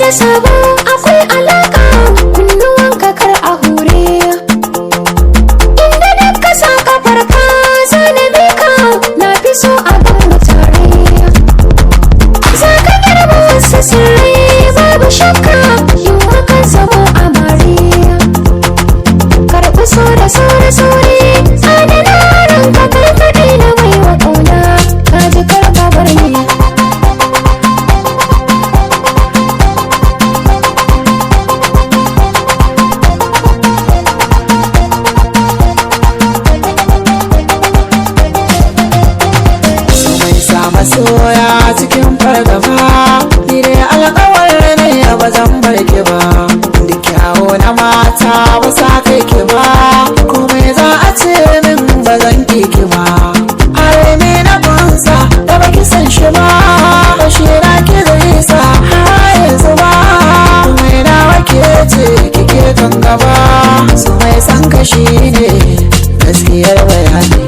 da sabo akwai alaka, kunnuwanka kar a hure. Inda duk ka sa kafar ka zanabe ka, na fi so a gan mu tare. Za ka girma wasu sirrai babu shakka, yin hakan zamo amare. Karɓi so da sauri adana ranka karkaɗe na mai wa ƙauna, ka ji karka bar ni. Masoya cikin fargaba, ni dai alƙawar ne ba zan bar ki ba. Duk kyawo na mata ba sa kai ki ba, komai za a ce min ba zan ki ki ba. Arme na kunsa da baki san shi ba, bashira ki zai sa har yanzu ba. Mai nawa ke ce kike kan gaba, su mai san kashi ne gaskiyar bayani.